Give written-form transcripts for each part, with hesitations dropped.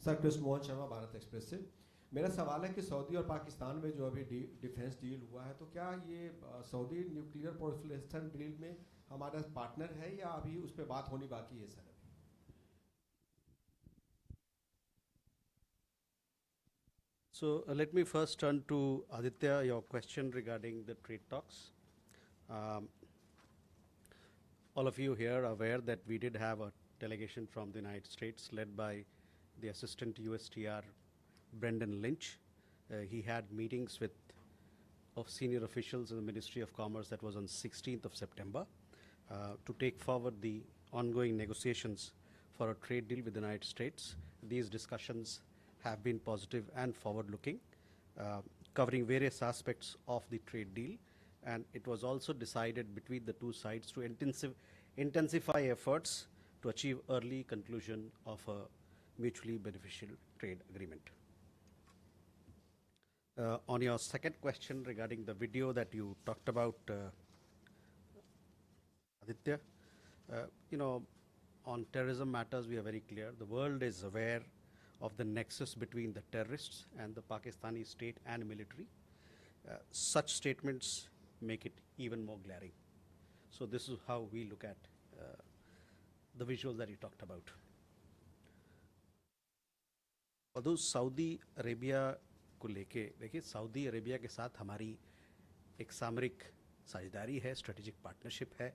Sir Krishna Mohan Sharma Bharat express से। मेरा सवाल है कि सऊदी और पाकिस्तान में जो अभी डिफेंस डील हुआ है, तो क्या ये सऊदी न्यूक्लियर प्रोलिफरेशन डील में हमारा पार्टनर है या अभी उस पर बात होनी बाकी है sir? So let me first turn to Aditya, your question regarding the trade talks. Um, all of you here are aware that we did have a delegation from the United States led by the Assistant USTR Brendan Lynch. He had meetings with of senior officials in the Ministry of Commerce that was on 16th of September to take forward the ongoing negotiations for a trade deal with the United States. These discussions have been positive and forward-looking, covering various aspects of the trade deal, and it was also decided between the two sides to intensify efforts to achieve early conclusion of a mutually beneficial trade agreement. On your second question regarding the video that you talked about, Aditya, on terrorism matters, we are very clear. The world is aware of the nexus between the terrorists and the Pakistani state and military. Such statements make it even more glaring. So this is how we look at the visuals that you talked about. Although Saudi Arabia को लेके देखिए, Saudi Arabia के साथ हमारी एक सामरिक साझेदारी है, स्ट्रेटेजिक पार्टनरशिप है,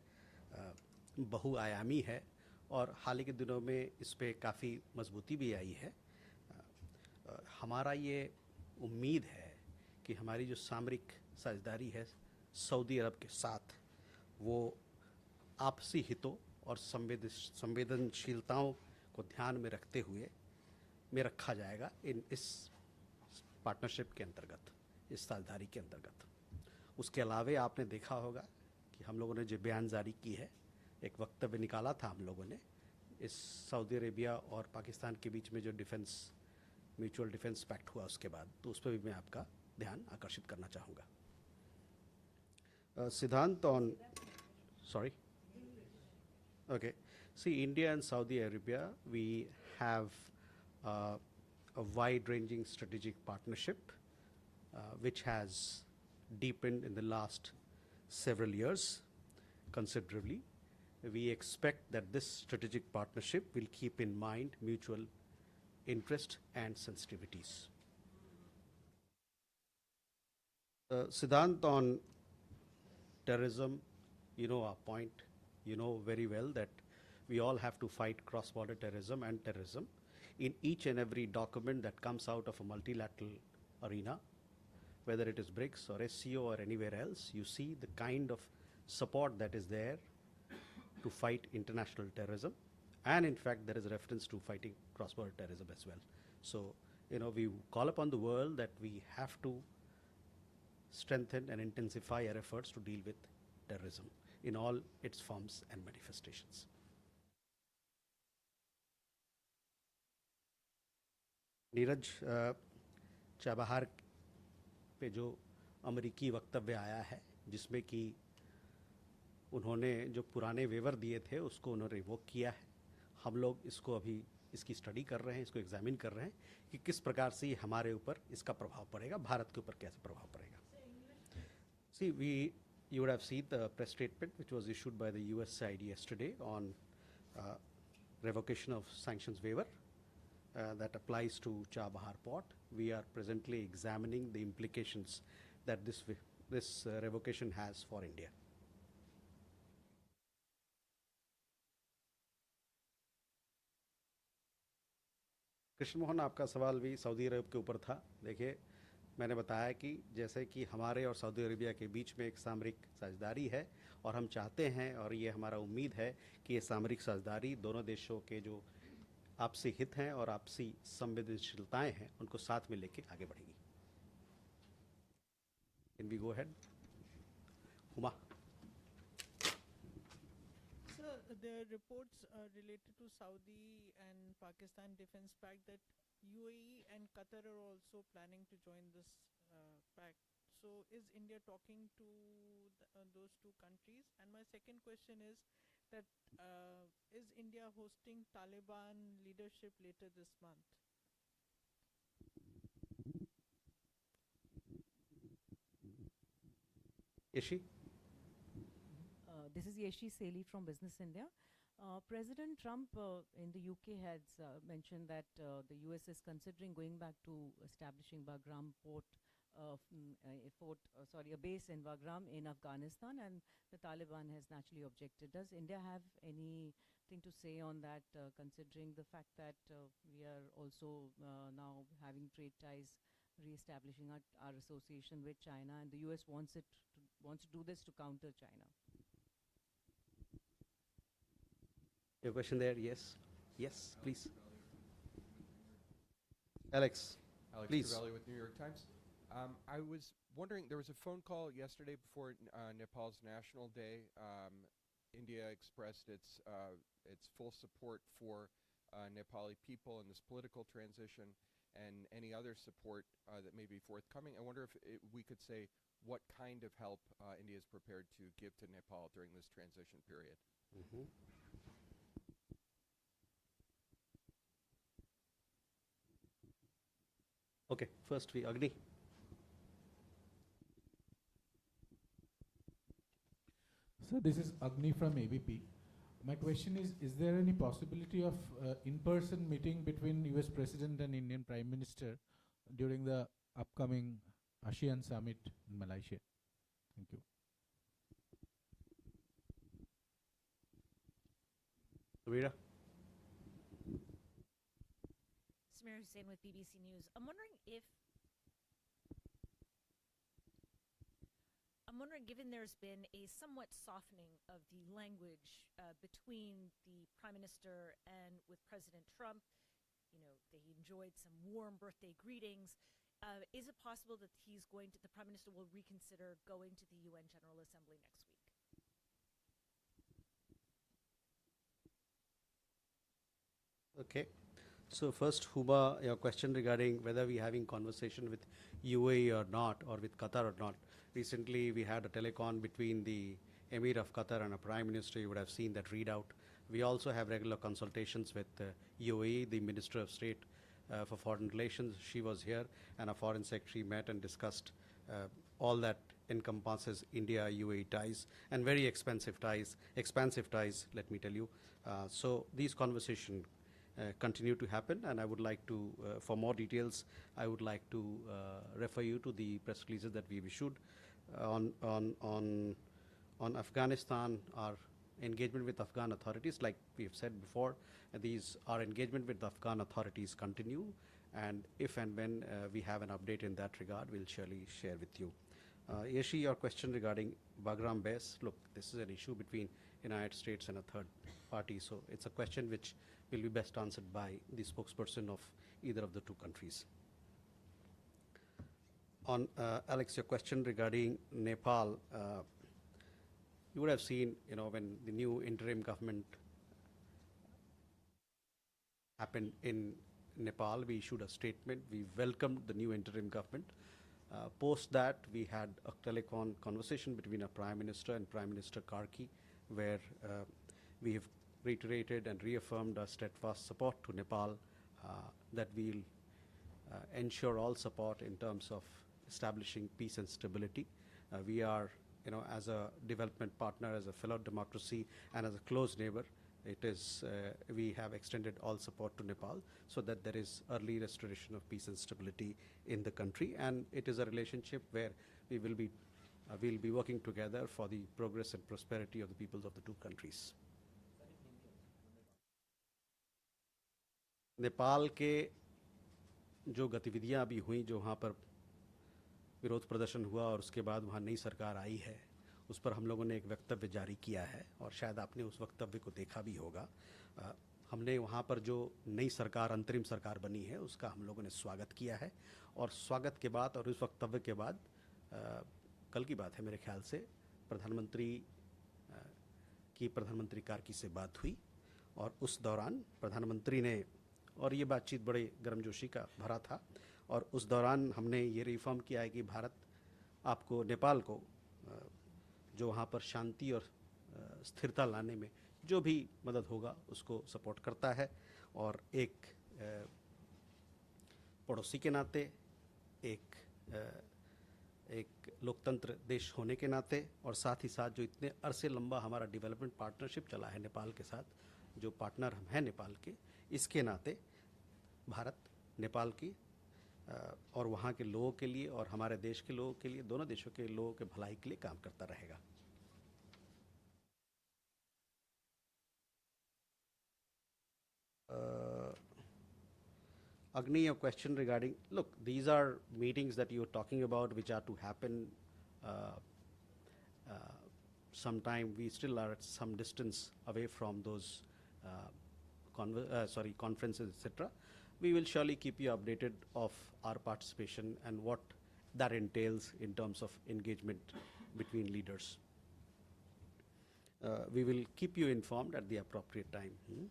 बहुआयामी है, और हाल ही के दिनों में इस पे काफ़ी मजबूती भी आई है। हमारा ये उम्मीद है कि हमारी जो सामरिक साझेदारी है सऊदी अरब के साथ, वो आपसी हितों और संवेदनशीलताओं को ध्यान में रखते हुए में रखा जाएगा इस पार्टनरशिप के अंतर्गत, इस साझेदारी के अंतर्गत। उसके अलावे आपने देखा होगा कि हम लोगों ने जो बयान जारी की है, एक वक्तव्य निकाला था हम लोगों ने इस सऊदी अरेबिया और पाकिस्तान के बीच में जो म्यूचुअल डिफेंस पैक्ट हुआ उसके बाद, तो उस पर भी मैं आपका ध्यान आकर्षित करना चाहूँगा। सिद्धांत on sorry okay, see, India and Saudi Arabia, we have a wide-ranging strategic partnership which has deepened in the last several years considerably. We expect that this strategic partnership will keep in mind mutual interest and sensitivities. Siddhant, on terrorism, you know our point. You know very well that we all have to fight cross-border terrorism and terrorism. In each and every document that comes out of a multilateral arena, whether it is BRICS or SCO or anywhere else, you see the kind of support that is there to fight international terrorism. And in fact, there is a reference to fighting cross-border terrorism as well. So, we call upon the world that we have to strengthen and intensify our efforts to deal with terrorism in all its forms and manifestations. Neeraj, Chabahar पे जो अमेरिकी वक्तव्य आया है, जिसमें कि उन्होंने जो पुराने वेवर दिए थे उसको उन्होंने रिवोक किया है, हम लोग इसको अभी इसकी स्टडी कर रहे हैं, इसको एग्जामिन कर रहे हैं कि किस प्रकार से ये हमारे ऊपर इसका प्रभाव पड़ेगा, भारत के ऊपर कैसे प्रभाव पड़ेगा। See, you would have seen the press statement which was issued by the US side yesterday on revocation of sanctions waiver that applies to Chabahar port. We are presently examining the implications that this revocation has for India. Krishna Mohan, आपका सवाल भी Saudi अरब के ऊपर था। देखिए, मैंने बताया कि जैसे कि हमारे और सऊदी अरेबिया के बीच में एक सामरिक साझेदारी है, और हम चाहते हैं और ये हमारा उम्मीद है कि ये सामरिक साझेदारी दोनों देशों के जो आपसी हित हैं और आपसी संवेदनशीलताएं हैं उनको साथ में लेके आगे बढ़ेगी। Can we go ahead? Huma. Sir, there are reports related to Saudi and Pakistan Defense Pact that UAE and Qatar are also planning to join this pact. So is India talking to those two countries? And my second question is that is India hosting Taliban leadership later this month? Yeshi? This is Yeshi Seli from Business India. President Trump in the UK has mentioned that the US is considering going back to establishing Bagram port, a base in Bagram in Afghanistan, and the Taliban has naturally objected. Does India have anything to say on that, considering the fact that we are also now having trade ties, re-establishing our association with China, and the US wants to do this to counter China? Your question there? Yes. Yes, please. Alex, please. Alex with New York Times. I was wondering, there was a phone call yesterday before Nepal's National Day. India expressed its full support for Nepali people in this political transition and any other support that may be forthcoming. I wonder if we could say what kind of help India is prepared to give to Nepal during this transition period. Mm-hmm. Okay, first we Agni. So this is Agni from ABP. My question is there any possibility of in-person meeting between US President and Indian Prime Minister during the upcoming ASEAN Summit in Malaysia? Thank you. Samira? Samira Hussain with BBC News. I'm wondering, given there's been a somewhat softening of the language between the Prime Minister and with President Trump, they enjoyed some warm birthday greetings. Is it possible that the Prime Minister will reconsider going to the UN General Assembly next week? Okay. So first, Huba, your question regarding whether we're having conversation with UAE or not, or with Qatar or not. Recently, we had a telecon between the Emir of Qatar and a Prime Minister. You would have seen that readout. We also have regular consultations with UAE, the Minister of State for Foreign Relations. She was here, and a Foreign Secretary met and discussed all that encompasses India-UAE ties, and very expansive ties, let me tell you. So these conversations continue to happen, and I would like to, for more details, I would like to refer you to the press releases that we've issued on Afghanistan. Our engagement with Afghan authorities, like we've said before, our engagement with the Afghan authorities continue, and if and when we have an update in that regard, we'll surely share with you. Yeshi, your question regarding Bagram base, look, this is an issue between United States and a third party, so it's a question which will be best answered by the spokesperson of either of the two countries. On Alex, your question regarding Nepal, you would have seen, when the new interim government happened in Nepal, we issued a statement. We welcomed the new interim government. Post that, we had a telecon conversation between our Prime Minister and Prime Minister Karki, where we have reiterated and reaffirmed our steadfast support to Nepal, that we'll ensure all support in terms of establishing peace and stability. We are, as a development partner, as a fellow democracy, and as a close neighbor, we have extended all support to Nepal so that there is early restoration of peace and stability in the country. And it is a relationship where we'll be working together for the progress and prosperity of the peoples of the two countries. Nepal के जो गतिविधियां अभी हुई, जो वहाँ पर विरोध प्रदर्शन हुआ और उसके बाद वहाँ नई सरकार आई है, उस पर हम लोगों ने एक वक्तव्य जारी किया है, और शायद आपने उस वक्तव्य को देखा भी होगा. हमने वहाँ पर जो नई सरकार, अंतरिम सरकार बनी है, उसका हम लोगों ने स्वागत किया है, और स्वागत के बाद और उस वक्तव्य के बाद कल की बात है मेरे ख्याल से, प्रधानमंत्री कार्की से बात हुई, और उस दौरान प्रधानमंत्री ने, और ये बातचीत बड़े गर्मजोशी का भरा था, और उस दौरान हमने ये रिफॉर्म किया है कि भारत आपको, नेपाल को, जो वहाँ पर शांति और स्थिरता लाने में जो भी मदद होगा उसको सपोर्ट करता है, और एक पड़ोसी के नाते एक लोकतंत्र देश होने के नाते और साथ ही साथ जो इतने अरसे लंबा हमारा डेवलपमेंट पार्टनरशिप चला है नेपाल के साथ, जो पार्टनर हम हैं नेपाल के, इसके नाते भारत नेपाल की और वहाँ के लोगों के लिए और हमारे देश के लोगों के लिए, दोनों देशों के लोगों के भलाई के लिए काम करता रहेगा. Agni, a question regarding, look, these are meetings that you're talking about which are to happen sometime. We still are at some distance away from those conferences, etc. We will surely keep you updated of our participation and what that entails in terms of engagement between leaders. We will keep you informed at the appropriate time.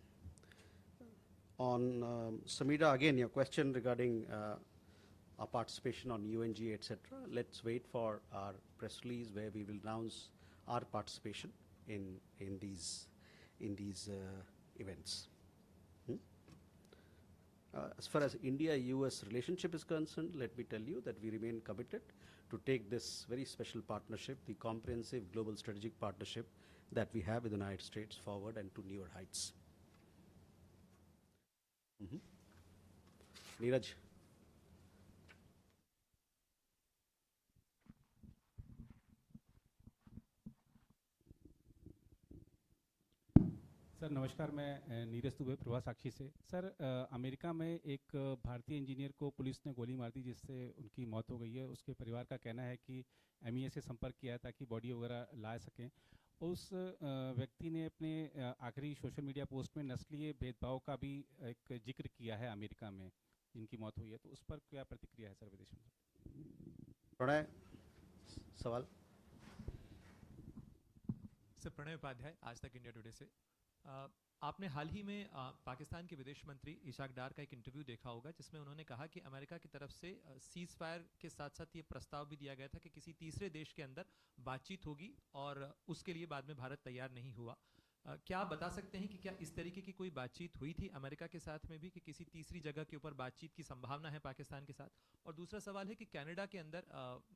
On Samida, again, your question regarding our participation on UNG, etc. Let's wait for our press release where we will announce our participation in these events. As far as India-US relationship is concerned, let me tell you that we remain committed to take this very special partnership, the comprehensive global strategic partnership that we have with the United States, forward and to newer heights. Neeraj. Sir नमस्कार, मैं नीरज दुबे प्रभा साक्षी से. Sir America में एक भारतीय engineer को police ने गोली मार दी जिससे उनकी मौत हो गई है. उसके परिवार का कहना है कि एमईए से संपर्क किया है ताकि बॉडी वगैरह ला सकें. उस व्यक्ति ने अपने आखिरी सोशल मीडिया पोस्ट में नस्लीय भेदभाव का भी एक जिक्र किया है अमेरिका में जिनकी मौत हुई है. तो उस पर क्या प्रतिक्रिया है सर विदेश में? प्रणय सवाल. सर प्रणय उपाध्याय, आज तक इंडिया टुडे से. आपने हाल ही में पाकिस्तान के विदेश मंत्री इशाक डार का एक इंटरव्यू देखा होगा जिसमें उन्होंने कहा कि अमेरिका की तरफ से सीज फायर के साथ साथ ये प्रस्ताव भी दिया गया था कि किसी तीसरे देश के अंदर बातचीत होगी और उसके लिए बाद में भारत तैयार नहीं हुआ. क्या आप बता सकते हैं कि क्या इस तरीके की कोई बातचीत हुई थी अमेरिका के साथ में भी कि किसी तीसरी जगह के ऊपर बातचीत की संभावना है पाकिस्तान के साथ? और दूसरा सवाल है कि कनाडा के अंदर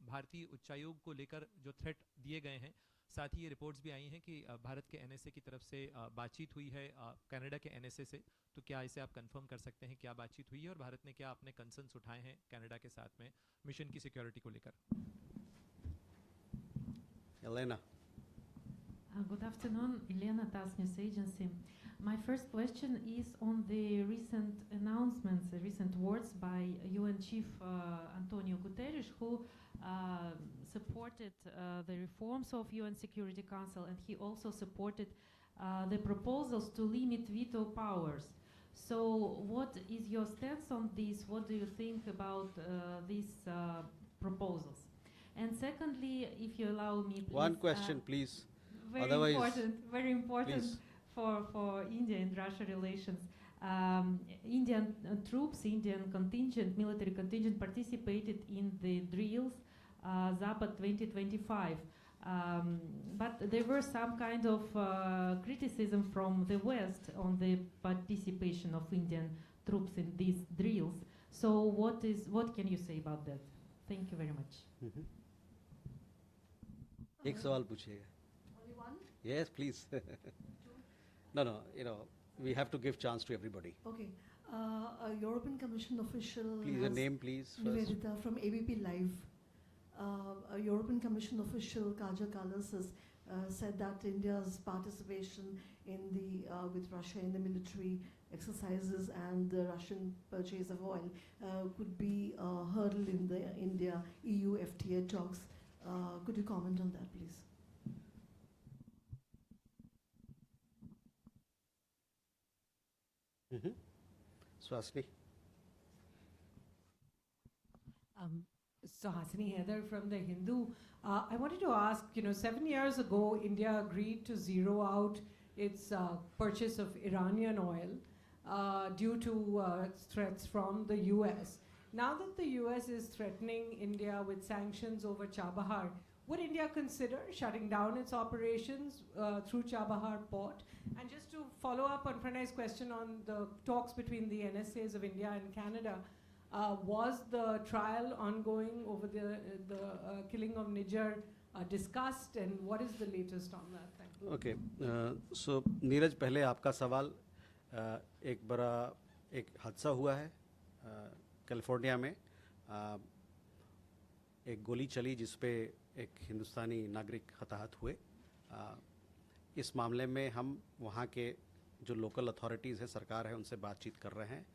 भारतीय उच्चायोग को लेकर जो थ्रेट दिए गए हैं, साथ ही ये रिपोर्ट्स भी आई हैं कि भारत के एनएसए की तरफ से बातचीत हुई है कनाडा के एनएसए से. तो क्या इसे आप कंफर्म कर सकते हैं क्या बातचीत हुई है और भारत ने क्या अपने कंसर्न्स उठाए हैं कनाडा के साथ में मिशन की सिक्योरिटी को लेकर? Elena. Good afternoon, Elena, TASS News Agency. My first question is on the recent announcements, the recent words by UN Chief Antonio Guterres, who supported the reforms of UN Security Council, and he also supported the proposals to limit veto powers. So what is your stance on this? What do you think about these proposals? And secondly, if you allow me, please, one question, please. Very Otherwise, important, very important please. for India and Russia relations. Indian troops, Indian contingent, military contingent participated in the drills Zapad 2025. But there were some kind of criticism from the West on the participation of Indian troops in these drills. So what can you say about that? Thank you very much. एक सवाल पूछिएगा. Only one? Yes, please. No, we have to give chance to everybody. Okay. A European Commission official. Please, your name, please. First. Nivedita from ABP Live. A European Commission official, Kaja Kallas, has said that India's participation in the with Russia in the military exercises and the Russian purchase of oil could be a hurdle in the India-EU FTA talks. Could you comment on that, please? Swasni. So Hasini Heather from The Hindu. I wanted to ask, 7 years ago, India agreed to zero out its purchase of Iranian oil due to threats from the US. Now that the US is threatening India with sanctions over Chabahar, would India consider shutting down its operations through Chabahar port? And just to follow up on Pranay's question on the talks between the NSAs of India and Canada, Was the trial ongoing over the killing of Nijar discussed, and what is the latest on that? Thank you. Okay, so Neeraj, पहले आपका सवाल, एक बड़ा एक हादसा हुआ है California में, एक गोली चली जिस पे एक हिंदुस्तानी नागरिक हताहत हुए। इस मामले में हम वहाँ के जो लोकल अथॉरिटीज़ हैं, सरकार है, उनसे बातचीत कर रहे हैं।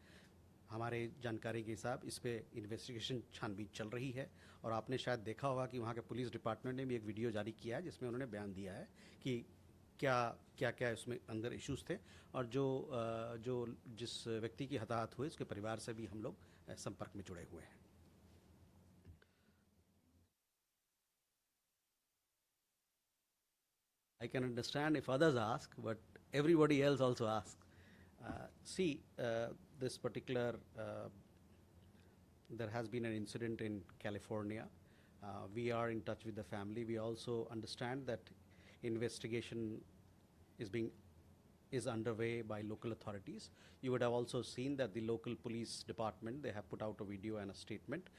हमारे जानकारी के हिसाब इस पे इन्वेस्टिगेशन छानबीन चल रही है, और आपने शायद देखा होगा कि वहाँ के पुलिस डिपार्टमेंट ने भी एक वीडियो जारी किया है जिसमें उन्होंने बयान दिया है कि क्या इसमें अंदर इश्यूज़ थे, और जो जिस व्यक्ति की हताहत हुई उसके परिवार से भी हम लोग संपर्क में जुड़े हुए हैं। I can understand if others ask, but everybody else also asks. This particular, there has been an incident in California. We are in touch with the family. We also understand that investigation is underway by local authorities. You would have also seen that the local police department, they have put out a video and a statement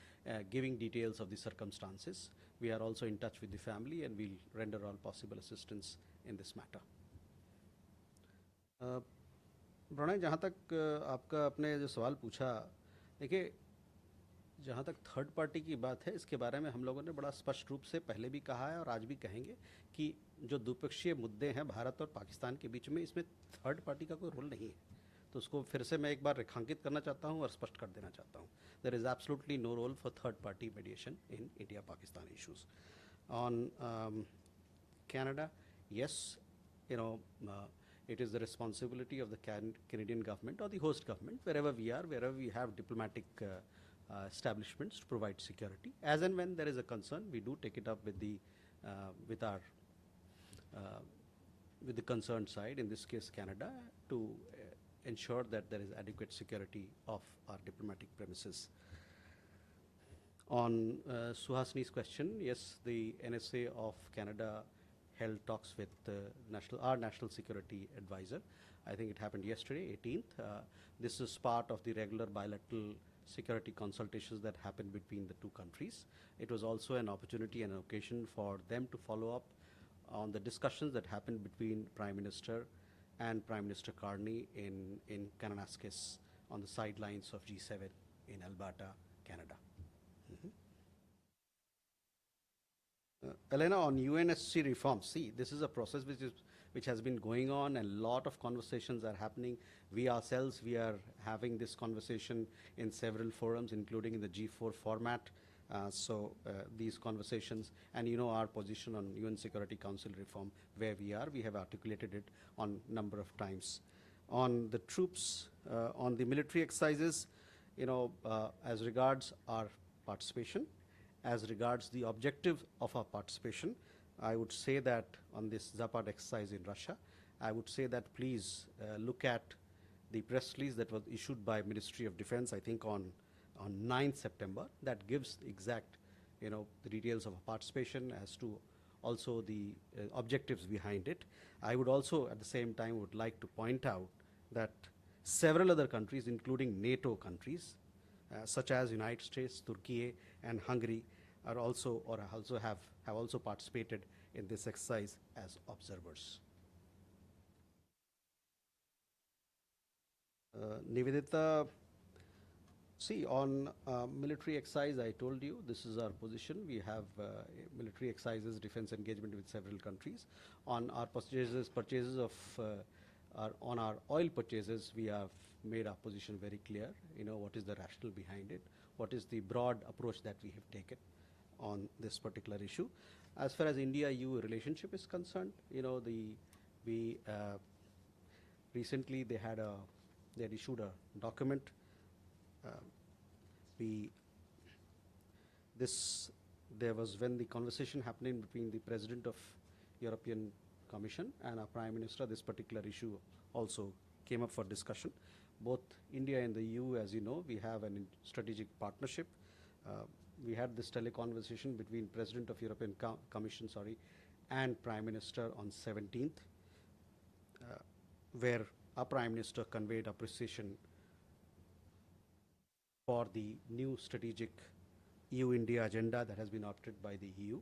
giving details of the circumstances. We are also in touch with the family, and we'll render all possible assistance in this matter. Pranay, जहाँ तक आपका अपने जो सवाल पूछा, देखिए, जहाँ तक थर्ड पार्टी की बात है, इसके बारे में हम लोगों ने बड़ा स्पष्ट रूप से पहले भी कहा है और आज भी कहेंगे कि जो द्विपक्षीय मुद्दे हैं भारत और पाकिस्तान के बीच में, इसमें थर्ड पार्टी का कोई रोल नहीं है। तो उसको फिर से मैं एक बार रेखांकित करना चाहता हूँ और स्पष्ट कर देना चाहता हूँ। There is absolutely no role for third party mediation in India Pakistan issues. On Canada, yes, it is the responsibility of the Canadian government or the host government, wherever we are, wherever we have diplomatic establishments to provide security. As and when there is a concern, we do take it up with the concerned side, in this case Canada, to ensure that there is adequate security of our diplomatic premises. On Suhasini's question, yes, the NSA of Canada held talks with our national security advisor. I think it happened yesterday, 18th. This is part of the regular bilateral security consultations that happened between the two countries. It was also an opportunity and an occasion for them to follow up on the discussions that happened between Prime Minister and Prime Minister Carney in Kananaskis on the sidelines of G7 in Alberta, Canada. Elena, on UNSC reforms, see, this is a process which has been going on, and a lot of conversations are happening. We ourselves, we are having this conversation in several forums, including in the G4 format. These conversations, and our position on UN Security Council reform, where we have articulated it on number of times. On the troops, on the military exercises, as regards our participation, as regards the objective of our participation, I would say that on this Zapad exercise in Russia, I would say that please look at the press release that was issued by Ministry of Defense, I think on 9th September, that gives the exact, the details of our participation as to also the objectives behind it. I would also, at the same time, would like to point out that several other countries, including NATO countries, such as United States, Turkey, and Hungary, have also participated in this exercise as observers. Nivedita, see, on military exercise, I told you this is our position. We have military exercises, defense engagement with several countries. On our purchases of on our oil purchases, we have made our position very clear. What is the rationale behind it? What is the broad approach that we have taken on this particular issue? As far as India-EU relationship is concerned, recently they had issued a document. There was, when the conversation happening between the President of European Commission and our Prime Minister, this particular issue also came up for discussion. Both India and the EU, as you know, we have a strategic partnership. We had this teleconversation between President of European Commission, and Prime Minister on 17th, where our Prime Minister conveyed appreciation for the new strategic EU-India agenda that has been opted by the EU.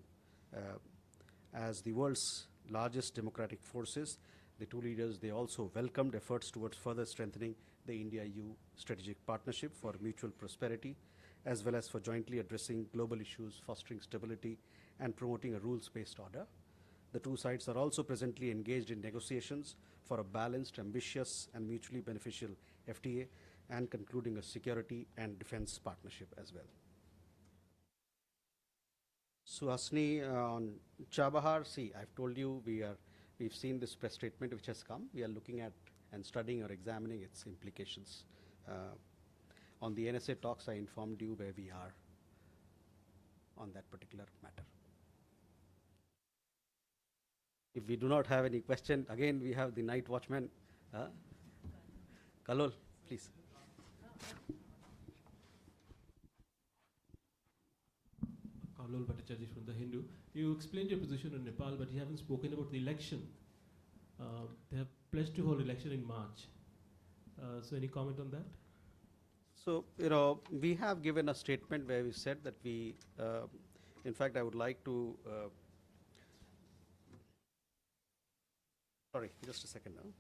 As the world's largest democratic forces, the two leaders, they also welcomed efforts towards further strengthening the India-EU strategic partnership for mutual prosperity, as well as for jointly addressing global issues, fostering stability, and promoting a rules-based order. The two sides are also presently engaged in negotiations for a balanced, ambitious, and mutually beneficial FTA and concluding a security and defense partnership as well. Suhasini, on Chabahar, see, I've told you we've seen this press statement which has come. We are looking at and studying or examining its implications. On the NSA talks, I informed you where we are on that particular matter. If we do not have any question, again we have the night watchman. Kalol, please. Kalol Bhattacharya from The Hindu. You explained your position on Nepal, but you haven't spoken about the election. They have pledged to hold election in March. So any comment on that? So, we have given a statement where we said that we, in fact, I would like to, sorry, just a second now.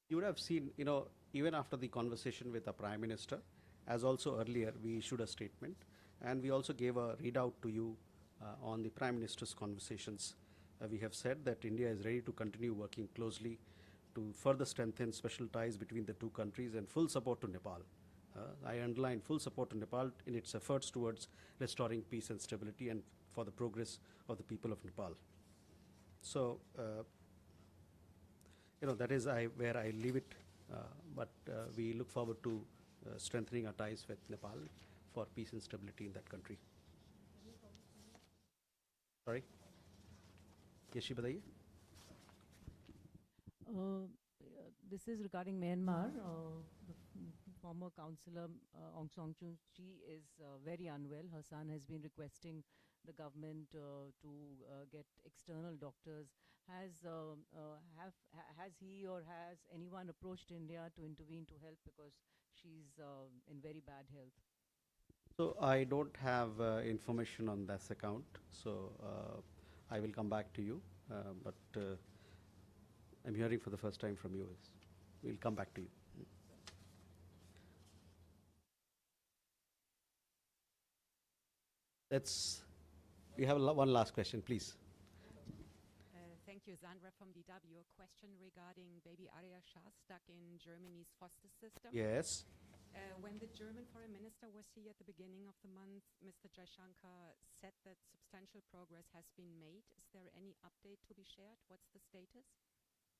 You would have seen, even after the conversation with the Prime Minister, as also earlier, we issued a statement, and we also gave a readout to you on the Prime Minister's conversations. We have said that India is ready to continue working closely to further strengthen special ties between the two countries and full support to Nepal. I underline full support to Nepal in its efforts towards restoring peace and stability and for the progress of the people of Nepal. So, that is where I leave it, but we look forward to strengthening our ties with Nepal for peace and stability in that country. Sorry? Yeshi, bataiye. This is regarding Myanmar. The former councillor Aung San Suu Kyi is very unwell. Her son has been requesting the government to get external doctors. Has he or has anyone approached India to intervene to help, because she's in very bad health? So I don't have information on this account, so I will come back to you, but I'm hearing for the first time from you. We'll come back to you. We have one last question, please. Thank you, Sandra from DW. A question regarding baby Arya Shah stuck in Germany's foster system. Yes. When the German foreign minister was here at the beginning of the month, Mr. Jaishankar said that substantial progress has been made. Is there any update to be shared? What's the status?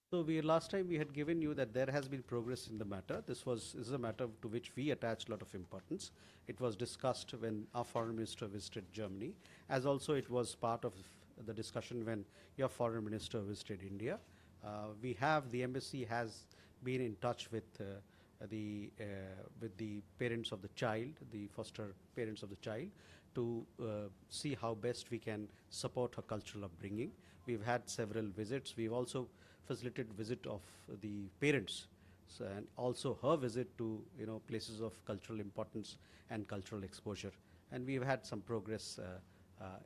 So last time we had given you that there has been progress in the matter. This is a matter to which we attach a lot of importance. It was discussed when our foreign minister visited Germany, as also it was part of the discussion when your foreign minister visited India. The embassy has been in touch with the parents of the child, the foster parents of the child, to see how best we can support her cultural upbringing. We've had several visits. We've also facilitated visit of the parents, and also her visit to places of cultural importance and cultural exposure. And we've had some progress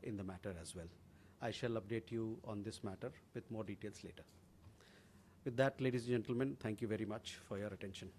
in the matter as well. I shall update you on this matter with more details later. With that, ladies and gentlemen, thank you very much for your attention.